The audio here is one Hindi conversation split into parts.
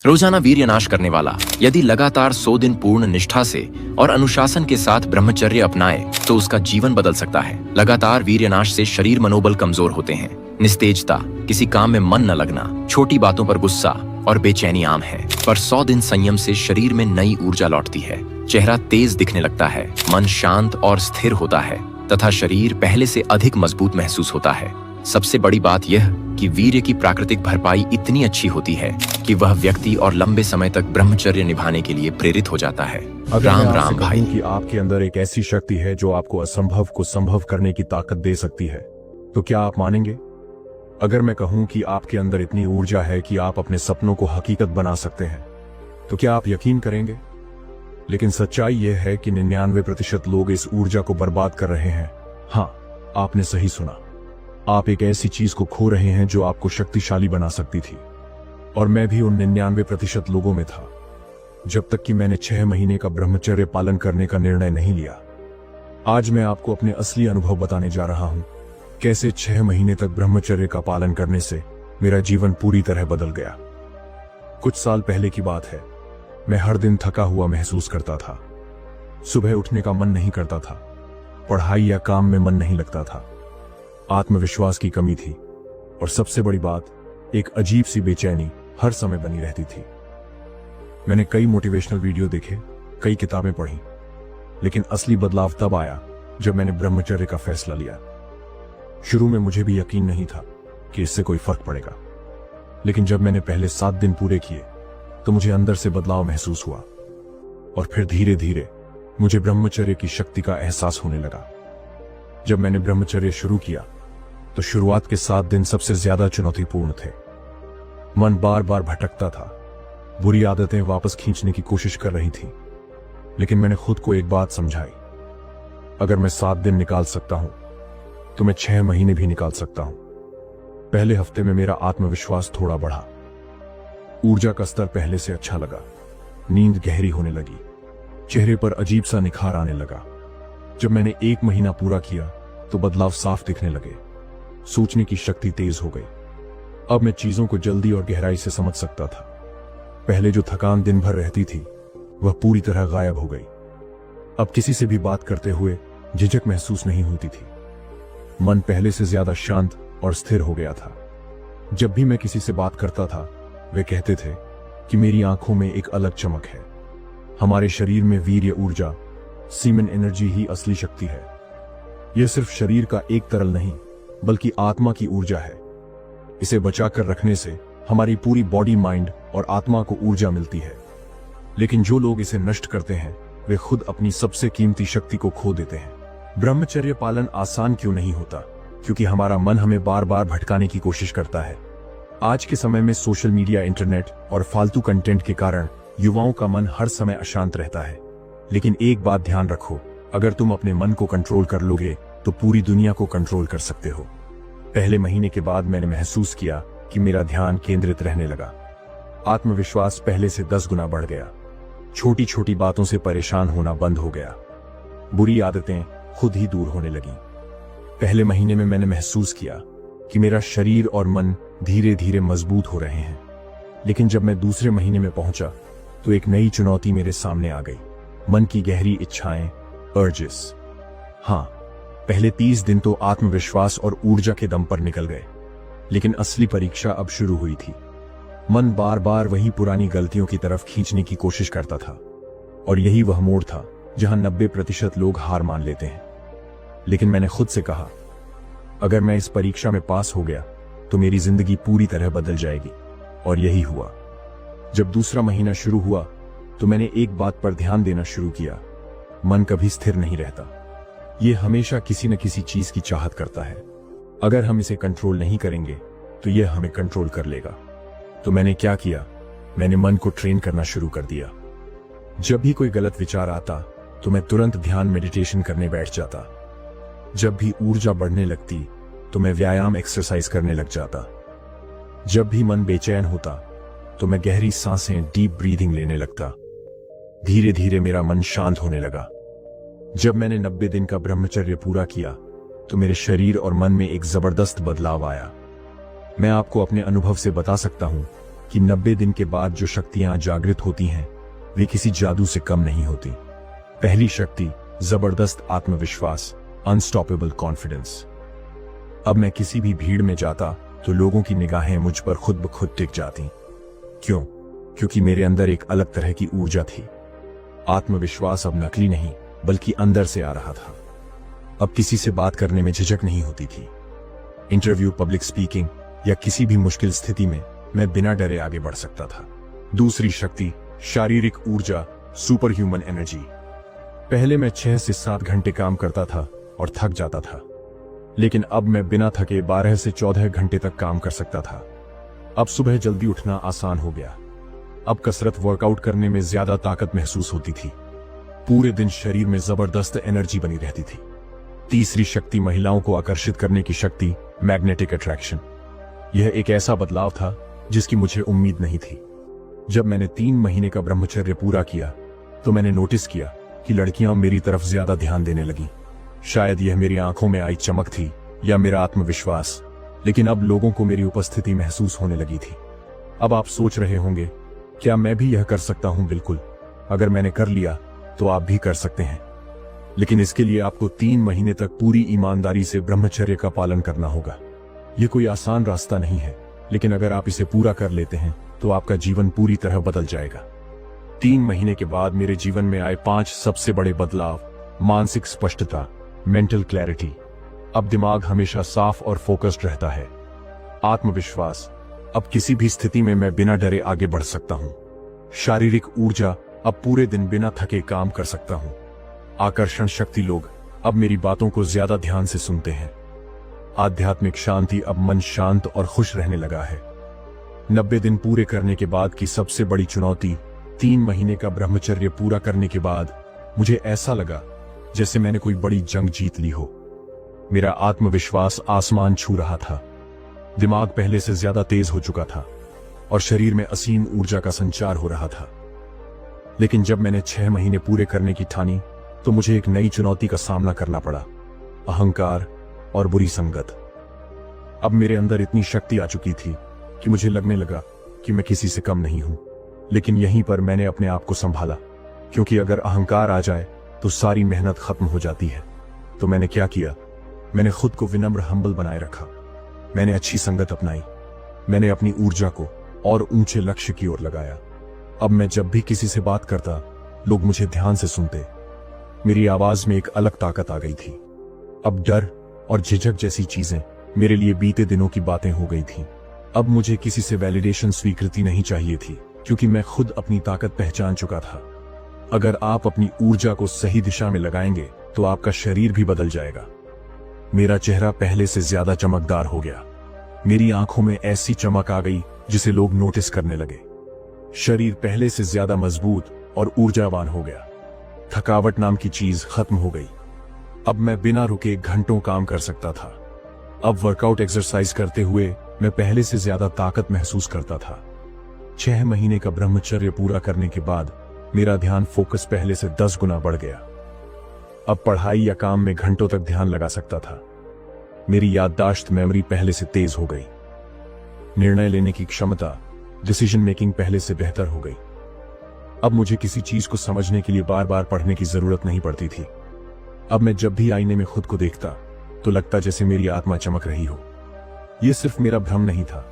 रोजाना वीर्यनाश करने वाला यदि लगातार 100 दिन पूर्ण निष्ठा से और अनुशासन के साथ ब्रह्मचर्य अपनाए तो उसका जीवन बदल सकता है। लगातार वीर्यनाश से शरीर मनोबल कमजोर होते हैं। निस्तेजता, किसी काम में मन न लगना, छोटी बातों पर गुस्सा और बेचैनी आम है, पर 100 दिन संयम से शरीर में नई ऊर्जा लौटती है। चेहरा तेज दिखने लगता है, मन शांत और स्थिर होता है तथा शरीर पहले से अधिक मजबूत महसूस होता है। सबसे बड़ी बात यह कि वीर्य की प्राकृतिक भरपाई इतनी अच्छी होती है कि वह व्यक्ति और लंबे समय तक ब्रह्मचर्य निभाने के लिए प्रेरित हो जाता है। राम राम भाई। कि आपके अंदर एक ऐसी शक्ति है जो आपको असंभव को संभव करने की ताकत दे सकती है, तो क्या आप मानेंगे? अगर मैं कहूं कि आपके अंदर इतनी ऊर्जा है कि आप अपने सपनों को हकीकत बना सकते हैं, तो क्या आप यकीन करेंगे? लेकिन सच्चाई यह है कि 99% लोग इस ऊर्जा को बर्बाद कर रहे हैं। हाँ, आपने सही सुना। आप एक ऐसी चीज को खो रहे हैं जो आपको शक्तिशाली बना सकती थी। और मैं भी उन 99% लोगों में था, जब तक कि मैंने 6 महीने का ब्रह्मचर्य पालन करने का निर्णय नहीं लिया। आज मैं आपको अपने असली अनुभव बताने जा रहा हूं, कैसे 6 महीने तक ब्रह्मचर्य का पालन करने से मेरा जीवन पूरी तरह बदल गया। कुछ साल पहले की बात है। मैं हर दिन थका हुआ महसूस करता था। सुबह उठने का मन नहीं करता था, पढ़ाई या काम में मन नहीं लगता था, आत्मविश्वास की कमी थी और सबसे बड़ी बात, एक अजीब सी बेचैनी हर समय बनी रहती थी। मैंने कई मोटिवेशनल वीडियो देखे, कई किताबें पढ़ी, लेकिन असली बदलाव तब आया जब मैंने ब्रह्मचर्य का फैसला लिया। शुरू में मुझे भी यकीन नहीं था कि इससे कोई फर्क पड़ेगा, लेकिन जब मैंने पहले 7 दिन पूरे किए तो मुझे अंदर से बदलाव महसूस हुआ और फिर धीरे धीरे मुझे ब्रह्मचर्य की शक्ति का एहसास होने लगा। जब मैंने ब्रह्मचर्य शुरू किया तो शुरुआत के 7 दिन सबसे ज्यादा चुनौतीपूर्ण थे। मन बार बार भटकता था, बुरी आदतें वापस खींचने की कोशिश कर रही थी, लेकिन मैंने खुद को एक बात समझाई, अगर मैं 7 दिन निकाल सकता हूं तो मैं 6 महीने भी निकाल सकता हूं। पहले हफ्ते में मेरा आत्मविश्वास थोड़ा बढ़ा, ऊर्जा का स्तर पहले से अच्छा लगा, नींद गहरी होने लगी, चेहरे पर अजीब सा निखार आने लगा। जब मैंने 1 महीना पूरा किया तो बदलाव साफ दिखने लगे, सोचने की शक्ति तेज हो गई। अब मैं चीजों को जल्दी और गहराई से समझ सकता था। पहले जो थकान दिन भर रहती थी वह पूरी तरह गायब हो गई। अब किसी से भी बात करते हुए झिझक महसूस नहीं होती थी। मन पहले से ज्यादा शांत और स्थिर हो गया था। जब भी मैं किसी से बात करता था वे कहते थे कि मेरी आंखों में एक अलग चमक है। हमारे शरीर में वीर्य ऊर्जा, सीमेन एनर्जी ही असली शक्ति है। यह सिर्फ शरीर का एक तरल नहीं बल्कि आत्मा की ऊर्जा है। इसे बचाकर रखने से हमारी पूरी बॉडी, माइंड और आत्मा को ऊर्जा मिलती है। लेकिन जो लोग इसे नष्ट करते हैं वे खुद अपनी सबसे कीमती शक्ति को खो देते हैं। ब्रह्मचर्य पालन आसान क्यों नहीं होता? क्योंकि हमारा मन हमें बार बार भटकाने की कोशिश करता है। आज के समय में सोशल मीडिया, इंटरनेट और फालतू कंटेंट के कारण युवाओं का मन हर समय अशांत रहता है। लेकिन एक बात ध्यान रखो, अगर तुम अपने मन को कंट्रोल कर लोगे तो पूरी दुनिया को कंट्रोल कर सकते हो। पहले महीने के बाद मैंने महसूस किया कि मेरा ध्यान केंद्रित रहने लगा। आत्मविश्वास पहले से 10 गुना बढ़ गया। छोटी छोटी बातों से परेशान होना बंद हो गया। बुरी आदतें खुद ही दूर होने लगी। पहले महीने में मैंने महसूस किया कि मेरा शरीर और मन धीरे धीरे मजबूत हो रहे हैं। लेकिन जब मैं दूसरे महीने में पहुंचा तो एक नई चुनौती मेरे सामने आ गई, मन की गहरी इच्छाएं, अर्जेस। हाँ, पहले 30 दिन तो आत्मविश्वास और ऊर्जा के दम पर निकल गए, लेकिन असली परीक्षा अब शुरू हुई थी। मन बार बार वही पुरानी गलतियों की तरफ खींचने की कोशिश करता था और यही वह मोड़ था जहां 90% लोग हार मान लेते हैं। लेकिन मैंने खुद से कहा, अगर मैं इस परीक्षा में पास हो गया तो मेरी जिंदगी पूरी तरह बदल जाएगी। और यही हुआ। जब दूसरा महीना शुरू हुआ तो मैंने एक बात पर ध्यान देना शुरू किया, मन कभी स्थिर नहीं रहता। यह हमेशा किसी न किसी चीज की चाहत करता है। अगर हम इसे कंट्रोल नहीं करेंगे तो यह हमें कंट्रोल कर लेगा। तो मैंने क्या किया, मैंने मन को ट्रेन करना शुरू कर दिया। जब भी कोई गलत विचार आता तो मैं तुरंत ध्यान, मेडिटेशन करने बैठ जाता। जब भी ऊर्जा बढ़ने लगती तो मैं व्यायाम, एक्सरसाइज करने लग जाता। जब भी मन बेचैन होता तो मैं गहरी सांसें, डीप ब्रीदिंग लेने लगता। धीरे धीरे मेरा मन शांत होने लगा। जब मैंने 90 दिन का ब्रह्मचर्य पूरा किया तो मेरे शरीर और मन में एक जबरदस्त बदलाव आया। मैं आपको अपने अनुभव से बता सकता हूं कि 90 दिन के बाद जो शक्तियां जागृत होती हैं वे किसी जादू से कम नहीं होती। पहली शक्ति, जबरदस्त आत्मविश्वास, अनस्टॉपेबल कॉन्फिडेंस। अब मैं किसी भी भीड़ में जाता तो लोगों की निगाहें मुझ पर खुद ब खुद टिक जाती। क्यों? क्योंकि मेरे अंदर एक अलग तरह की ऊर्जा थी। आत्मविश्वास अब नकली नहीं बल्कि अंदर से आ रहा था। अब किसी से बात करने में झिझक नहीं होती थी। इंटरव्यू, पब्लिक स्पीकिंग या किसी भी मुश्किल स्थिति में मैं बिना डरे आगे बढ़ सकता था। दूसरी शक्ति, शारीरिक ऊर्जा, सुपर ह्यूमन एनर्जी। पहले मैं 6 से 7 घंटे काम करता था और थक जाता था, लेकिन अब मैं बिना थके 12 से 14 घंटे तक काम कर सकता था। अब सुबह जल्दी उठना आसान हो गया। अब कसरत, वर्कआउट करने में ज्यादा ताकत महसूस होती थी। पूरे दिन शरीर में जबरदस्त एनर्जी बनी रहती थी। तीसरी शक्ति, महिलाओं को आकर्षित करने की शक्ति, मैग्नेटिक अट्रैक्शन। यह एक ऐसा बदलाव था जिसकी मुझे उम्मीद नहीं थी। जब मैंने 3 महीने का ब्रह्मचर्य पूरा किया तो मैंने नोटिस किया कि लड़कियां मेरी तरफ ज्यादा ध्यान देने लगी। शायद यह मेरी आंखों में आई चमक थी या मेरा आत्मविश्वास, लेकिन अब लोगों को मेरी उपस्थिति महसूस होने लगी थी। अब आप सोच रहे होंगे, क्या मैं भी यह कर सकता हूं? बिल्कुल, अगर मैंने कर लिया तो आप भी कर सकते हैं। लेकिन इसके लिए आपको 3 महीने तक पूरी ईमानदारी से ब्रह्मचर्य का पालन करना होगा। यह कोई आसान रास्ता नहीं है, लेकिन अगर आप इसे पूरा कर लेते हैं तो आपका जीवन पूरी तरह बदल जाएगा। 3 महीने के बाद मेरे जीवन में आए 5 सबसे बड़े बदलाव। मानसिक स्पष्टता, मेंटल क्लैरिटी। अब दिमाग हमेशा साफ और फोकस्ड रहता है। आत्मविश्वास, अब किसी भी स्थिति में मैं बिना डरे आगे बढ़ सकता हूं। शारीरिक ऊर्जा, अब पूरे दिन बिना थके काम कर सकता हूं। आकर्षण शक्ति, लोग अब मेरी बातों को ज्यादा ध्यान से सुनते हैं। आध्यात्मिक शांति, अब मन शांत और खुश रहने लगा है। 90 दिन पूरे करने के बाद की सबसे बड़ी चुनौती, 3 महीने का ब्रह्मचर्य पूरा करने के बाद मुझे ऐसा लगा जैसे मैंने कोई बड़ी जंग जीत ली हो। मेरा आत्मविश्वास आसमान छू रहा था। दिमाग पहले से ज्यादा तेज हो चुका था और शरीर में असीम ऊर्जा का संचार हो रहा था। लेकिन जब मैंने 6 महीने पूरे करने की ठानी तो मुझे एक नई चुनौती का सामना करना पड़ा, अहंकार और बुरी संगत। अब मेरे अंदर इतनी शक्ति आ चुकी थी कि मुझे लगने लगा कि मैं किसी से कम नहीं हूं। लेकिन यहीं पर मैंने अपने आप को संभाला, क्योंकि अगर अहंकार आ जाए तो सारी मेहनत खत्म हो जाती है। तो मैंने क्या किया? मैंने खुद को विनम्र, हम्बल बनाए रखा। मैंने अच्छी संगत अपनाई। मैंने अपनी ऊर्जा को और ऊंचे लक्ष्य की ओर लगाया। अब मैं जब भी किसी से बात करता, लोग मुझे ध्यान से सुनते। मेरी आवाज में एक अलग ताकत आ गई थी। अब डर और झिझक जैसी चीजें मेरे लिए बीते दिनों की बातें हो गई थीं। अब मुझे किसी से वैलिडेशन, स्वीकृति नहीं चाहिए थी, क्योंकि मैं खुद अपनी ताकत पहचान चुका था। अगर आप अपनी ऊर्जा को सही दिशा में लगाएंगे तो आपका शरीर भी बदल जाएगा। मेरा चेहरा पहले से ज्यादा चमकदार हो गया। मेरी आंखों में ऐसी चमक आ गई जिसे लोग नोटिस करने लगे। शरीर पहले से ज्यादा मजबूत और ऊर्जावान हो गया। थकावट नाम की चीज खत्म हो गई। अब मैं बिना रुके घंटों काम कर सकता था। अब वर्कआउट, एक्सरसाइज करते हुए मैं पहले से ज्यादा ताकत महसूस करता था। 6 महीने का ब्रह्मचर्य पूरा करने के बाद मेरा ध्यान फोकस पहले से 10 गुना बढ़ गया। अब पढ़ाई या काम में घंटों तक ध्यान लगा सकता था। मेरी याददाश्त, मेमोरी पहले से तेज हो गई। निर्णय लेने की क्षमता, डिसीजन मेकिंग पहले से बेहतर हो गई। अब मुझे किसी चीज को समझने के लिए बार बार पढ़ने की जरूरत नहीं पड़ती थी। अब मैं जब भी आईने में खुद को देखता तो लगता जैसे मेरी आत्मा चमक रही हो। यह सिर्फ मेरा भ्रम नहीं था।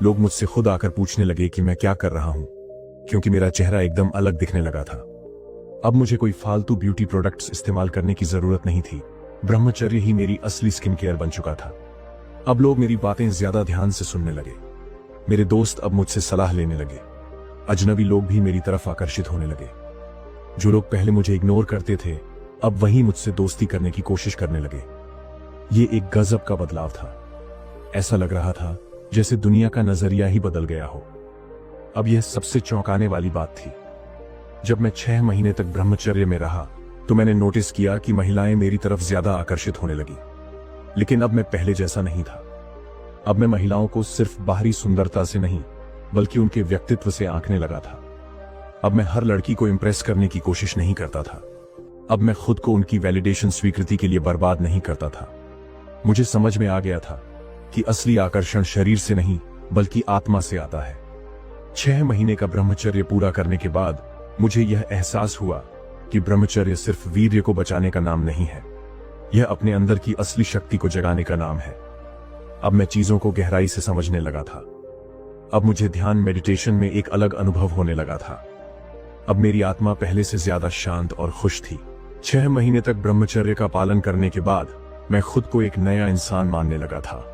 लोग मुझसे खुद आकर पूछने लगे कि मैं क्या कर रहा हूं, क्योंकि मेरा चेहरा एकदम अलग दिखने लगा था। अब मुझे कोई फालतू ब्यूटी प्रोडक्ट्स इस्तेमाल करने की जरूरत नहीं थी। ब्रह्मचर्य ही मेरी असली स्किन केयर बन चुका था। अब लोग मेरी बातें ज्यादा ध्यान से सुनने लगे। मेरे दोस्त अब मुझसे सलाह लेने लगे। अजनबी लोग भी मेरी तरफ आकर्षित होने लगे। जो लोग पहले मुझे इग्नोर करते थे, अब वही मुझसे दोस्ती करने की कोशिश करने लगे। ये एक गजब का बदलाव था। ऐसा लग रहा था जैसे दुनिया का नजरिया ही बदल गया हो। अब यह सबसे चौंकाने वाली बात थी। जब मैं 6 महीने तक ब्रह्मचर्य में रहा तो मैंने नोटिस किया कि महिलाएं मेरी तरफ ज्यादा आकर्षित होने लगी। लेकिन अब मैं पहले जैसा नहीं था। अब मैं महिलाओं को सिर्फ बाहरी सुंदरता से नहीं, बल्कि उनके व्यक्तित्व से आंकने लगा था। अब मैं हर लड़की को इंप्रेस करने की कोशिश नहीं करता था। अब मैं खुद को उनकी वैलिडेशन, स्वीकृति के लिए बर्बाद नहीं करता था। मुझे समझ में आ गया था कि असली आकर्षण शरीर से नहीं बल्कि आत्मा से आता है। 6 महीने का ब्रह्मचर्य पूरा करने के बाद मुझे यह एहसास हुआ कि ब्रह्मचर्य सिर्फ वीर्य को बचाने का नाम नहीं है, यह अपने अंदर की असली शक्ति को जगाने का नाम है। अब मैं चीजों को गहराई से समझने लगा था। अब मुझे ध्यान मेडिटेशन में एक अलग अनुभव होने लगा था। अब मेरी आत्मा पहले से ज्यादा शांत और खुश थी। 6 महीने तक ब्रह्मचर्य का पालन करने के बाद मैं खुद को एक नया इंसान मानने लगा था।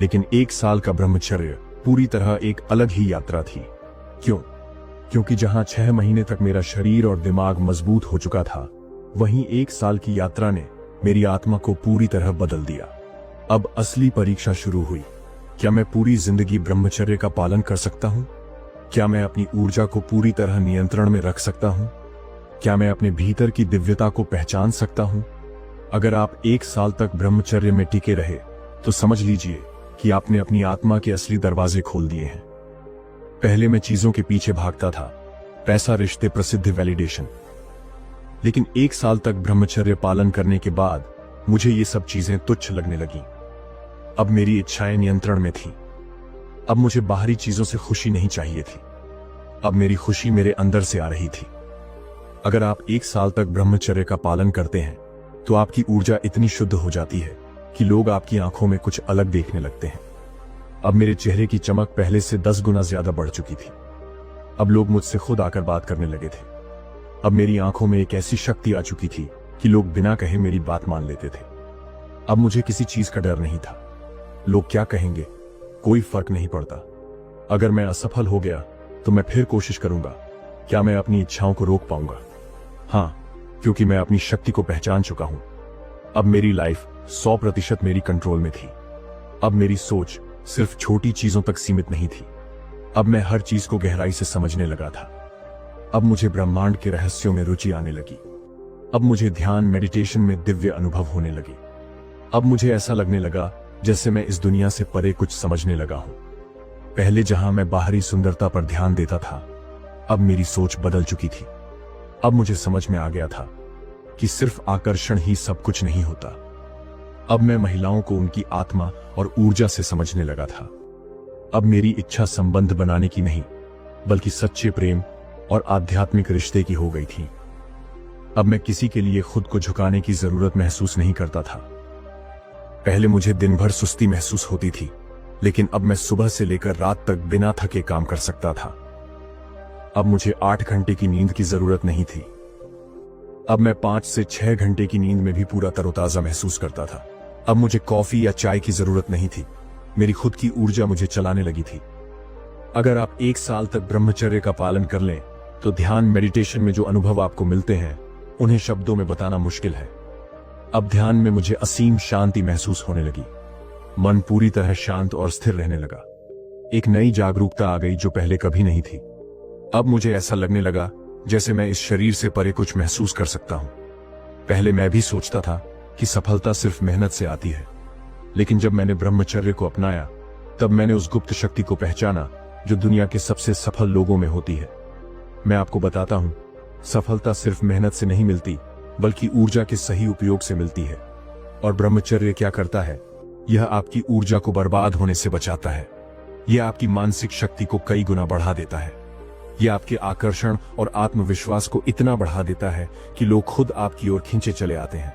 लेकिन 1 साल का ब्रह्मचर्य पूरी तरह एक अलग ही यात्रा थी। क्यों? क्योंकि जहां 6 महीने तक मेरा शरीर और दिमाग मजबूत हो चुका था, वहीं 1 साल की यात्रा ने मेरी आत्मा को पूरी तरह बदल दिया। अब असली परीक्षा शुरू हुई। क्या मैं पूरी जिंदगी ब्रह्मचर्य का पालन कर सकता हूं? क्या मैं अपनी ऊर्जा को पूरी तरह नियंत्रण में रख सकता हूं? क्या मैं अपने भीतर की दिव्यता को पहचान सकता हूं? अगर आप 1 साल तक ब्रह्मचर्य में टिके रहे तो समझ लीजिए कि आपने अपनी आत्मा के असली दरवाजे खोल दिए हैं। पहले मैं चीजों के पीछे भागता था, पैसा, रिश्ते, प्रसिद्ध, वैलिडेशन। लेकिन 1 साल तक ब्रह्मचर्य पालन करने के बाद मुझे ये सब चीजें तुच्छ लगने लगी। अब मेरी इच्छाएं नियंत्रण में थीं। अब मुझे बाहरी चीजों से खुशी नहीं चाहिए थी। अब मेरी खुशी मेरे अंदर से आ रही थी। अगर आप 1 साल तक ब्रह्मचर्य का पालन करते हैं तो आपकी ऊर्जा इतनी शुद्ध हो जाती है कि लोग आपकी आंखों में कुछ अलग देखने लगते हैं। अब मेरे चेहरे की चमक पहले से 10 गुना ज्यादा बढ़ चुकी थी। अब लोग मुझसे खुद आकर बात करने लगे थे। अब मेरी आंखों में एक ऐसी शक्ति आ चुकी थी कि लोग बिना कहे मेरी बात मान लेते थे। अब मुझे किसी चीज का डर नहीं था। लोग क्या कहेंगे, कोई फर्क नहीं पड़ता। अगर मैं असफल हो गया तो मैं फिर कोशिश करूंगा। क्या मैं अपनी इच्छाओं को रोक पाऊंगा? हाँ, क्योंकि मैं अपनी शक्ति को पहचान चुका हूं। अब मेरी लाइफ 100% मेरी कंट्रोल में थी। अब मेरी सोच सिर्फ छोटी चीजों तक सीमित नहीं थी। अब मैं हर चीज को गहराई से समझने लगा था। अब मुझे ब्रह्मांड के रहस्यों में रुचि आने लगी। अब मुझे ध्यान, मेडिटेशन में दिव्य अनुभव होने लगे। अब मुझे ऐसा लगने लगा जैसे मैं इस दुनिया से परे कुछ समझने लगा हूं। पहले जहां मैं बाहरी सुंदरता पर ध्यान देता था, अब मेरी सोच बदल चुकी थी। अब मुझे समझ में आ गया था कि सिर्फ आकर्षण ही सब कुछ नहीं होता। अब मैं महिलाओं को उनकी आत्मा और ऊर्जा से समझने लगा था। अब मेरी इच्छा संबंध बनाने की नहीं, बल्कि सच्चे प्रेम और आध्यात्मिक रिश्ते की हो गई थी। अब मैं किसी के लिए खुद को झुकाने की जरूरत महसूस नहीं करता था। पहले मुझे दिन भर सुस्ती महसूस होती थी, लेकिन अब मैं सुबह से लेकर रात तक बिना थके काम कर सकता था। अब मुझे 8 घंटे की नींद की जरूरत नहीं थी। अब मैं 5 से 6 घंटे की नींद में भी पूरा तरोताजा महसूस करता था। अब मुझे कॉफी या चाय की जरूरत नहीं थी। मेरी खुद की ऊर्जा मुझे चलाने लगी थी। अगर आप 1 साल तक ब्रह्मचर्य का पालन कर लें तो ध्यान, मेडिटेशन में जो अनुभव आपको मिलते हैं उन्हें शब्दों में बताना मुश्किल है। अब ध्यान में मुझे असीम शांति महसूस होने लगी। मन पूरी तरह शांत और स्थिर रहने लगा। एक नई जागरूकता आ गई जो पहले कभी नहीं थी। अब मुझे ऐसा लगने लगा जैसे मैं इस शरीर से परे कुछ महसूस कर सकता हूं। पहले मैं भी सोचता था कि सफलता सिर्फ मेहनत से आती है, लेकिन जब मैंने ब्रह्मचर्य को अपनाया तब मैंने उस गुप्त शक्ति को पहचाना जो दुनिया के सबसे सफल लोगों में होती है। मैं आपको बताता हूं, सफलता सिर्फ मेहनत से नहीं मिलती, बल्कि ऊर्जा के सही उपयोग से मिलती है। और ब्रह्मचर्य क्या करता है? यह आपकी ऊर्जा को बर्बाद होने से बचाता है। यह आपकी मानसिक शक्ति को कई गुना बढ़ा देता है। यह आपके आकर्षण और आत्मविश्वास को इतना बढ़ा देता है कि लोग खुद आपकी ओर खींचे चले आते हैं।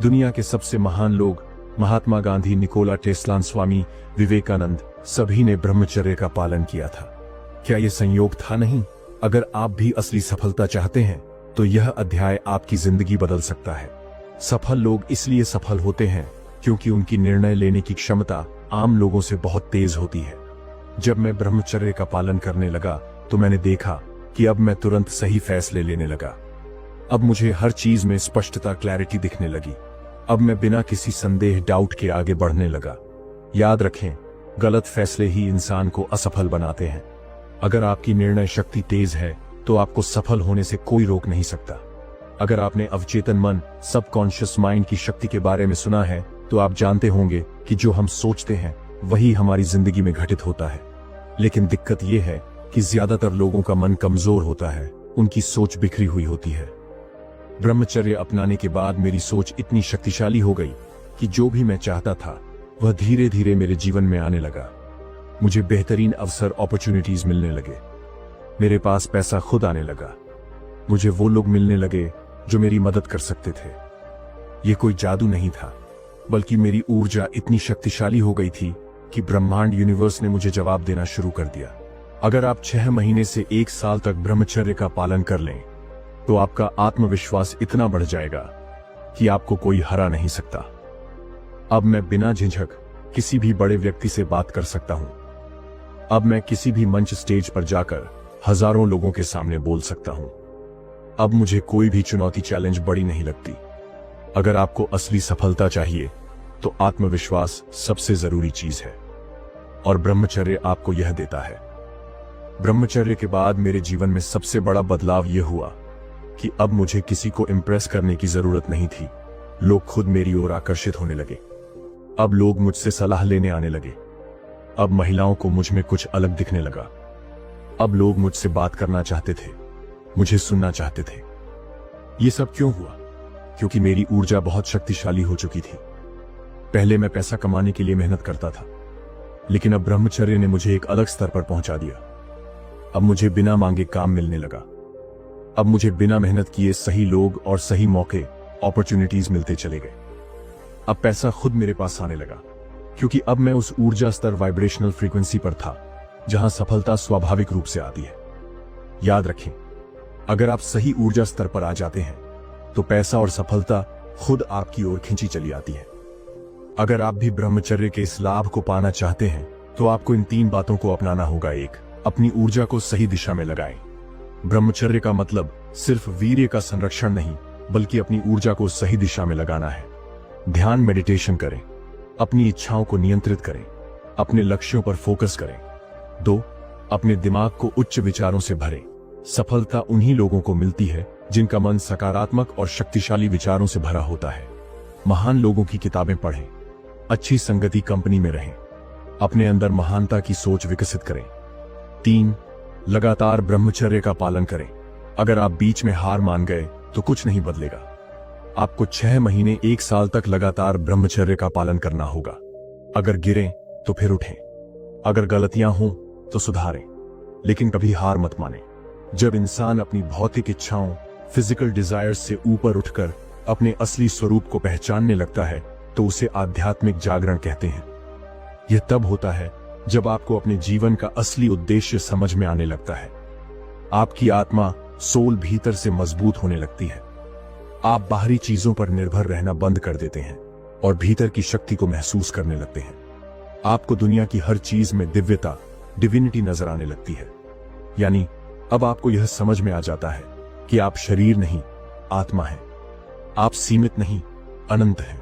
दुनिया के सबसे महान लोग, महात्मा गांधी, निकोला टेस्ला, स्वामी विवेकानंद, सभी ने ब्रह्मचर्य का पालन किया था। क्या यह संयोग था? नहीं। अगर आप भी असली सफलता चाहते हैं तो यह अध्याय आपकी जिंदगी बदल सकता है। सफल लोग इसलिए सफल होते हैं क्योंकि उनकी निर्णय लेने की क्षमता आम लोगों से बहुत तेज होती है। जब मैं ब्रह्मचर्य का पालन करने लगा तो मैंने देखा कि अब मैं तुरंत सही फैसले लेने लगा। अब मुझे हर चीज में स्पष्टता, क्लैरिटी दिखने लगी। अब मैं बिना किसी संदेह, डाउट के आगे बढ़ने लगा। याद रखें, गलत फैसले ही इंसान को असफल बनाते हैं। अगर आपकी निर्णय शक्ति तेज है तो आपको सफल होने से कोई रोक नहीं सकता। अगर आपने अवचेतन मन, सबकॉन्शियस माइंड की शक्ति के बारे में सुना है तो आप जानते होंगे कि जो हम सोचते हैं वही हमारी जिंदगी में घटित होता है। लेकिन दिक्कत यह है कि ज्यादातर लोगों का मन कमजोर होता है, उनकी सोच बिखरी हुई होती है। ब्रह्मचर्य अपनाने के बाद मेरी सोच इतनी शक्तिशाली हो गई कि जो भी मैं चाहता था वह धीरे धीरे मेरे जीवन में आने लगा। मुझे बेहतरीन अवसर अपॉर्चुनिटीज मिलने लगे। मेरे पास पैसा खुद आने लगा। मुझे वो लोग मिलने लगे जो मेरी मदद कर सकते थे। ये कोई जादू नहीं था, बल्कि मेरी ऊर्जा इतनी शक्तिशाली हो गई थी कि ब्रह्मांड यूनिवर्स ने मुझे जवाब देना शुरू कर दिया। अगर आप 6 महीने से 1 साल तक ब्रह्मचर्य का पालन कर लें तो आपका आत्मविश्वास इतना बढ़ जाएगा कि आपको कोई हरा नहीं सकता। अब मैं बिना झिझक किसी भी बड़े व्यक्ति से बात कर सकता हूं। अब मैं किसी भी मंच स्टेज पर जाकर हजारों लोगों के सामने बोल सकता हूं। अब मुझे कोई भी चुनौती चैलेंज बड़ी नहीं लगती। अगर आपको असली सफलता चाहिए तो आत्मविश्वास सबसे जरूरी चीज है, और ब्रह्मचर्य आपको यह देता है। ब्रह्मचर्य के बाद मेरे जीवन में सबसे बड़ा बदलाव यह हुआ कि अब मुझे किसी को इंप्रेस करने की जरूरत नहीं थी। लोग खुद मेरी ओर आकर्षित होने लगे। अब लोग मुझसे सलाह लेने आने लगे। अब महिलाओं को मुझ में कुछ अलग दिखने लगा। अब लोग मुझसे बात करना चाहते थे, मुझे सुनना चाहते थे। यह सब क्यों हुआ? क्योंकि मेरी ऊर्जा बहुत शक्तिशाली हो चुकी थी। पहले मैं पैसा कमाने के लिए मेहनत करता था, लेकिन अब ब्रह्मचर्य ने मुझे एक अलग स्तर पर पहुंचा दिया। अब मुझे बिना मांगे काम मिलने लगा। अब मुझे बिना मेहनत किए सही लोग और सही मौके, अपॉर्चुनिटीज मिलते चले गए। अब पैसा खुद मेरे पास आने लगा, क्योंकि अब मैं उस ऊर्जा स्तर, वाइब्रेशनल फ्रीक्वेंसी पर था जहां सफलता स्वाभाविक रूप से आती है। याद रखें, अगर आप सही ऊर्जा स्तर पर आ जाते हैं तो पैसा और सफलता खुद आपकी ओर खींची चली आती है। अगर आप भी ब्रह्मचर्य के इस लाभ को पाना चाहते हैं तो आपको इन 3 बातों को अपनाना होगा। 1, अपनी ऊर्जा को सही दिशा में लगाएं। ब्रह्मचर्य का मतलब सिर्फ वीर्य का संरक्षण नहीं, बल्कि अपनी ऊर्जा को सही दिशा में लगाना है। ध्यान, मेडिटेशन करें, अपनी इच्छाओं को नियंत्रित करें, अपने लक्ष्यों पर फोकस करें। 2, अपने दिमाग को उच्च विचारों से भरें। सफलता उन्हीं लोगों को मिलती है जिनका मन सकारात्मक और शक्तिशाली विचारों से भरा होता है। महान लोगों की किताबें पढ़ें, अच्छी संगति कंपनी में रहें, अपने अंदर महानता की सोच विकसित करें। 3, लगातार ब्रह्मचर्य का पालन करें। अगर आप बीच में हार मान गए तो कुछ नहीं बदलेगा। आपको 6 महीने 1 साल तक लगातार ब्रह्मचर्य का पालन करना होगा। अगर गिरें तो फिर उठें, अगर गलतियां हों तो सुधारें, लेकिन कभी हार मत मानें। जब इंसान अपनी भौतिक इच्छाओं, फिजिकल डिजायर्स से ऊपर उठकर अपने असली स्वरूप को पहचानने लगता है तो उसे आध्यात्मिक जागरण कहते हैं। यह तब होता है जब आपको अपने जीवन का असली उद्देश्य समझ में आने लगता है। आपकी आत्मा, सोल भीतर से मजबूत होने लगती है। आप बाहरी चीजों पर निर्भर रहना बंद कर देते हैं और भीतर की शक्ति को महसूस करने लगते हैं। आपको दुनिया की हर चीज में दिव्यता, डिविनिटी नजर आने लगती है। यानी अब आपको यह समझ में आ जाता है कि आप शरीर नहीं, आत्मा हैं। आप सीमित नहीं, अनंत हैं।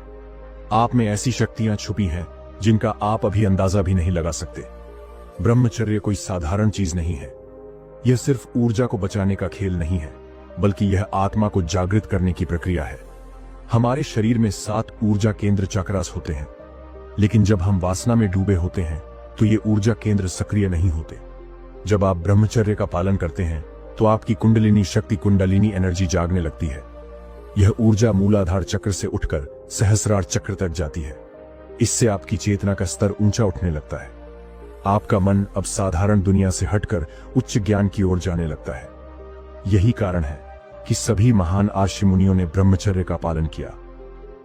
आप में ऐसी शक्तियां छुपी हैं जिनका आप अभी अंदाजा भी नहीं लगा सकते। ब्रह्मचर्य कोई साधारण चीज नहीं है। यह सिर्फ ऊर्जा को बचाने का खेल नहीं है, बल्कि यह आत्मा को जागृत करने की प्रक्रिया है। हमारे शरीर में 7 ऊर्जा केंद्र चक्रास होते हैं, लेकिन जब हम वासना में डूबे होते हैं तो ये ऊर्जा केंद्र सक्रिय नहीं होते। जब आप ब्रह्मचर्य का पालन करते हैं तो आपकी कुंडलिनी शक्ति, कुंडलिनी एनर्जी जागने लगती है। यह ऊर्जा मूलाधार चक्र से उठकर सहस्रार चक्र तक जाती है। इससे आपकी चेतना का स्तर ऊंचा उठने लगता है। आपका मन अब साधारण दुनिया से हटकर उच्च ज्ञान की ओर जाने लगता है। यही कारण है कि सभी महान आर्षि मुनियों ने ब्रह्मचर्य का पालन किया,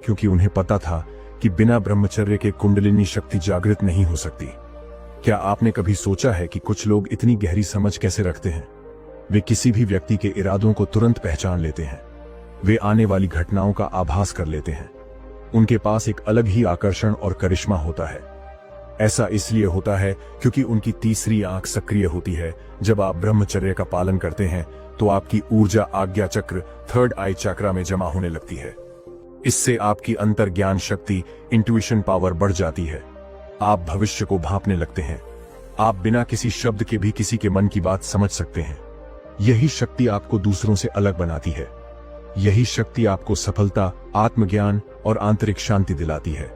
क्योंकि उन्हें पता था कि बिना ब्रह्मचर्य के कुंडलिनी शक्ति जागृत नहीं हो सकती। क्या आपने कभी सोचा है कि कुछ लोग इतनी गहरी समझ कैसे रखते हैं? वे किसी भी व्यक्ति के इरादों को तुरंत पहचान लेते हैं। वे आने वाली घटनाओं का आभास कर लेते हैं। उनके पास एक अलग ही आकर्षण और करिश्मा होता है। ऐसा इसलिए होता है क्योंकि उनकी तीसरी आंख सक्रिय होती है। जब आप ब्रह्मचर्य का पालन करते हैं तो आपकी ऊर्जा आज्ञा चक्र, थर्ड आई चक्रा में जमा होने लगती है। इससे आपकी अंतर ज्ञान शक्ति, इंट्यूशन पावर बढ़ जाती है। आप भविष्य को भांपने लगते हैं। आप बिना किसी शब्द के भी किसी के मन की बात समझ सकते हैं। यही शक्ति आपको दूसरों से अलग बनाती है। यही शक्ति आपको सफलता, आत्मज्ञान और आंतरिक शांति दिलाती है।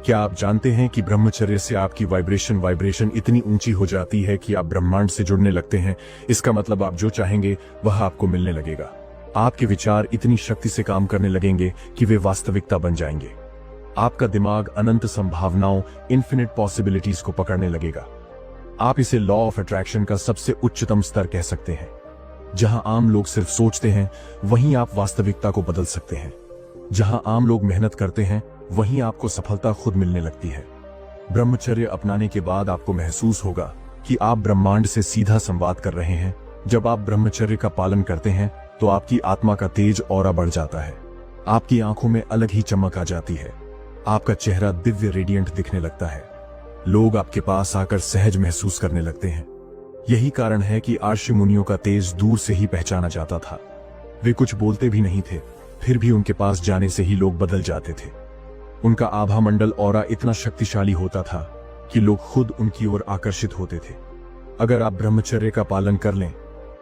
क्या आप जानते हैं कि ब्रह्मचर्य से आपकी वाइब्रेशन इतनी ऊंची हो जाती है कि आप ब्रह्मांड से जुड़ने लगते हैं? इसका मतलब आप जो चाहेंगे वह आपको मिलने लगेगा। आपके विचार इतनी शक्ति से काम करने लगेंगे कि वे वास्तविकता बन जाएंगे। आपका दिमाग अनंत संभावनाओं, इन्फिनिट पॉसिबिलिटीज को पकड़ने लगेगा। आप इसे लॉ ऑफ अट्रैक्शन का सबसे उच्चतम स्तर कह सकते हैं। जहां आम लोग सिर्फ सोचते हैं, वहीं आप वास्तविकता को बदल सकते हैं। जहां आम लोग मेहनत करते हैं, वहीं आपको सफलता खुद मिलने लगती है। ब्रह्मचर्य अपनाने के बाद आपको महसूस होगा कि आप ब्रह्मांड से सीधा संवाद कर रहे हैं। जब आप ब्रह्मचर्य का पालन करते हैं तो आपकी आत्मा का तेज ऑरा बढ़ जाता है। आपकी आंखों में अलग ही चमक आ जाती है। आपका चेहरा दिव्य रेडिएंट दिखने लगता है। लोग आपके पास आकर सहज महसूस करने लगते हैं। यही कारण है कि आर्षि मुनियों का तेज दूर से ही पहचाना जाता था। वे कुछ बोलते भी नहीं थे, फिर भी उनके पास जाने से ही लोग बदल जाते थे। उनका आभा मंडल ऑरा इतना शक्तिशाली होता था कि लोग खुद उनकी ओर आकर्षित होते थे। अगर आप ब्रह्मचर्य का पालन कर लें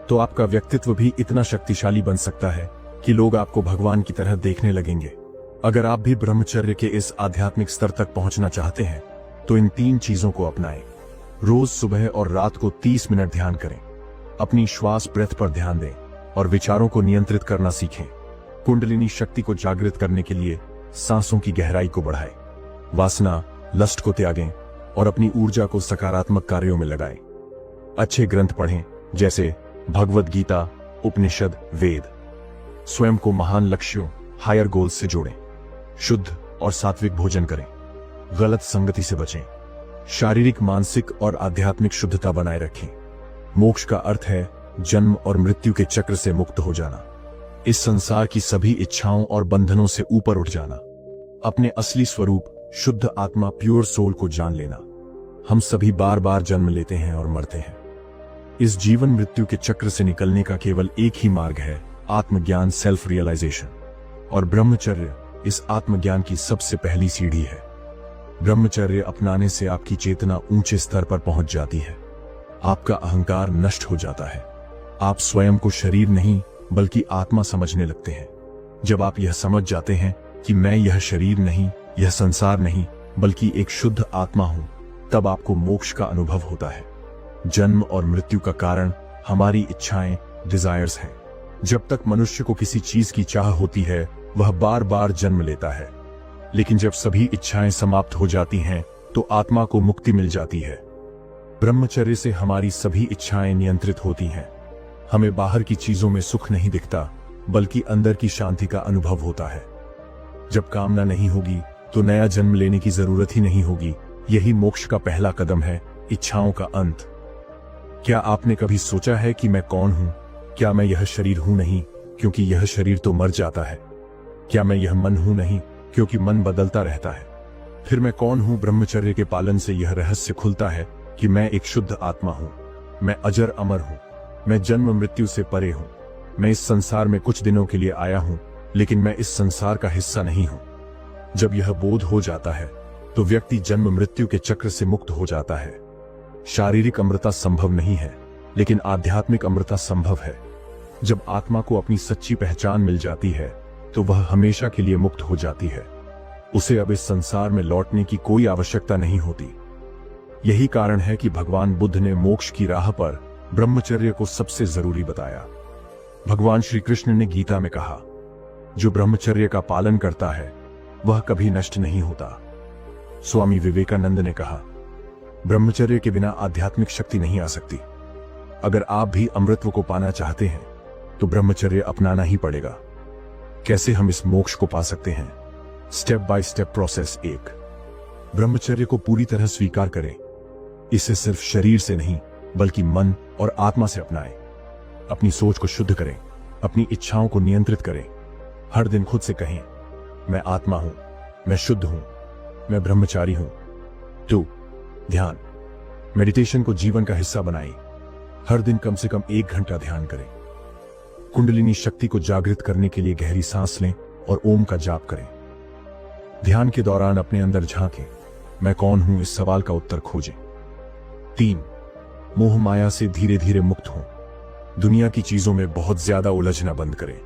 तो आपका व्यक्तित्व भी इतना शक्तिशाली बन सकता है कि लोग आपको भगवान की तरह देखने लगेंगे। अगर आप भी ब्रह्मचर्य के इस आध्यात्मिक स्तर तक पहुंचना चाहते हैं तो इन 3 चीजों को अपनाएं। रोज सुबह और रात को 30 मिनट ध्यान करें। अपनी श्वास ब्रेथ पर ध्यान दें और विचारों को नियंत्रित करना सीखें। कुंडलिनी शक्ति को जागृत करने के लिए सांसों की गहराई को बढ़ाएं। वासना, लस्ट को त्यागें और अपनी ऊर्जा को सकारात्मक कार्यों में लगाएं। अच्छे ग्रंथ पढ़ें, जैसे भगवद गीता, उपनिषद, वेद। स्वयं को महान लक्ष्यों, हायर गोल्स से जोड़ें। शुद्ध और सात्विक भोजन करें। गलत संगति से बचें। शारीरिक, मानसिक और आध्यात्मिक शुद्धता बनाए रखें। मोक्ष का अर्थ है जन्म और मृत्यु के चक्र से मुक्त हो जाना, इस संसार की सभी इच्छाओं और बंधनों से ऊपर उठ जाना, अपने असली स्वरूप शुद्ध आत्मा, प्योर सोल को जान लेना। हम सभी बार बार जन्म लेते हैं और मरते हैं। इस जीवन मृत्यु के चक्र से निकलने का केवल एक ही मार्ग है, आत्मज्ञान, सेल्फ रियलाइजेशन। और ब्रह्मचर्य इस आत्मज्ञान की सबसे पहली सीढ़ी है। ब्रह्मचर्य अपनाने से आपकी चेतना ऊंचे स्तर पर पहुंच जाती है। आपका अहंकार नष्ट हो जाता है। आप स्वयं को शरीर नहीं बल्कि आत्मा समझने लगते हैं। जब आप यह समझ जाते हैं कि मैं यह शरीर नहीं, यह संसार नहीं, बल्कि एक शुद्ध आत्मा हूं, तब आपको मोक्ष का अनुभव होता है। जन्म और मृत्यु का कारण हमारी इच्छाएं, डिजायर्स हैं। जब तक मनुष्य को किसी चीज की चाह होती है, वह बार बार जन्म लेता है। लेकिन जब सभी इच्छाएं समाप्त हो जाती हैं, तो आत्मा को मुक्ति मिल जाती है। ब्रह्मचर्य से हमारी सभी इच्छाएं नियंत्रित होती हैं। हमें बाहर की चीजों में सुख नहीं दिखता, बल्कि अंदर की शांति का अनुभव होता है। जब कामना नहीं होगी तो नया जन्म लेने की जरूरत ही नहीं होगी। यही मोक्ष का पहला कदम है, इच्छाओं का अंत। क्या आपने कभी सोचा है कि मैं कौन हूं? क्या मैं यह शरीर हूं? नहीं, क्योंकि यह शरीर तो मर जाता है। क्या मैं यह मन हूं? नहीं, क्योंकि मन बदलता रहता है। फिर मैं कौन हूं? ब्रह्मचर्य के पालन से यह रहस्य खुलता है कि मैं एक शुद्ध आत्मा हूं। मैं अजर अमर हूं। मैं जन्म मृत्यु से परे हूं। मैं इस संसार में कुछ दिनों के लिए आया हूं, लेकिन मैं इस संसार का हिस्सा नहीं हूं। जब यह बोध हो जाता है तो व्यक्ति जन्म मृत्यु के चक्र से मुक्त हो जाता है। शारीरिक अमरता संभव नहीं है, लेकिन आध्यात्मिक अमरता संभव है। जब आत्मा को अपनी सच्ची पहचान मिल जाती है तो वह हमेशा के लिए मुक्त हो जाती है। उसे अब इस संसार में लौटने की कोई आवश्यकता नहीं होती। यही कारण है कि भगवान बुद्ध ने मोक्ष की राह पर ब्रह्मचर्य को सबसे जरूरी बताया। भगवान श्री कृष्ण ने गीता में कहा, जो ब्रह्मचर्य का पालन करता है वह कभी नष्ट नहीं होता। स्वामी विवेकानंद ने कहा, ब्रह्मचर्य के बिना आध्यात्मिक शक्ति नहीं आ सकती। अगर आप भी अमृतत्व को पाना चाहते हैं तो ब्रह्मचर्य अपनाना ही पड़ेगा। कैसे हम इस मोक्ष को पा सकते हैं? Step by step process. 1, ब्रह्मचर्य को पूरी तरह स्वीकार करें। इसे सिर्फ शरीर से नहीं बल्कि मन और आत्मा से अपनाएं। अपनी सोच को शुद्ध करें। अपनी इच्छाओं को नियंत्रित करें। हर दिन खुद से कहें, मैं आत्मा हूं, मैं शुद्ध हूं, मैं ब्रह्मचारी हूं। 2, ध्यान। मेडिटेशन को जीवन का हिस्सा बनाएं। हर दिन कम से कम 1 घंटा ध्यान करें। कुंडलिनी शक्ति को जागृत करने के लिए गहरी सांस लें और ओम का जाप करें। ध्यान के दौरान अपने अंदर झांकें, मैं कौन हूं, इस सवाल का उत्तर खोजें। 3, मोह माया से धीरे धीरे मुक्त हों। दुनिया की चीजों में बहुत ज्यादा उलझना बंद करें।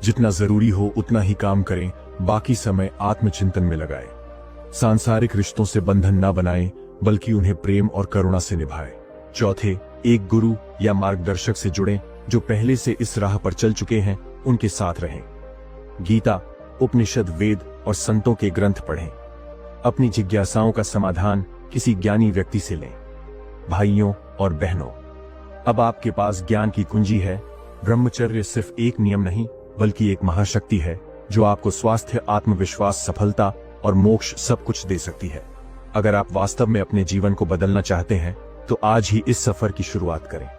जितना जरूरी हो उतना ही काम करें, बाकी समय आत्मचिंतन में लगाएं। सांसारिक रिश्तों से बंधन न बनाएं, बल्कि उन्हें प्रेम और करुणा से निभाएं। 4, एक गुरु या मार्गदर्शक से जुड़ें जो पहले से इस राह पर चल चुके हैं, उनके साथ रहें। गीता, उपनिषद, वेद और संतों के ग्रंथ पढ़ें। अपनी जिज्ञासाओं का समाधान किसी ज्ञानी व्यक्ति से लें। भाइयों और बहनों, अब आपके पास ज्ञान की कुंजी है। ब्रह्मचर्य सिर्फ एक नियम नहीं, बल्कि एक महाशक्ति है जो आपको स्वास्थ्य, आत्मविश्वास, सफलता और मोक्ष सब कुछ दे सकती है। अगर आप वास्तव में अपने जीवन को बदलना चाहते हैं तो आज ही इस सफर की शुरुआत करें।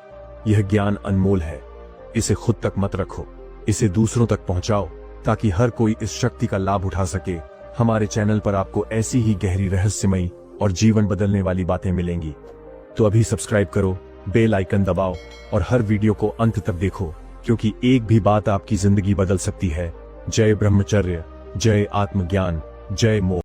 यह ज्ञान अनमोल है, इसे खुद तक मत रखो, इसे दूसरों तक पहुंचाओ ताकि हर कोई इस शक्ति का लाभ उठा सके। हमारे चैनल पर आपको ऐसी ही गहरी, रहस्यमयी और जीवन बदलने वाली बातें मिलेंगी। तो अभी सब्सक्राइब करो, बेल आइकन दबाओ और हर वीडियो को अंत तक देखो, क्योंकि एक भी बात आपकी जिंदगी बदल सकती है। जय ब्रह्मचर्य, जय आत्मज्ञान, जय मोक्ष।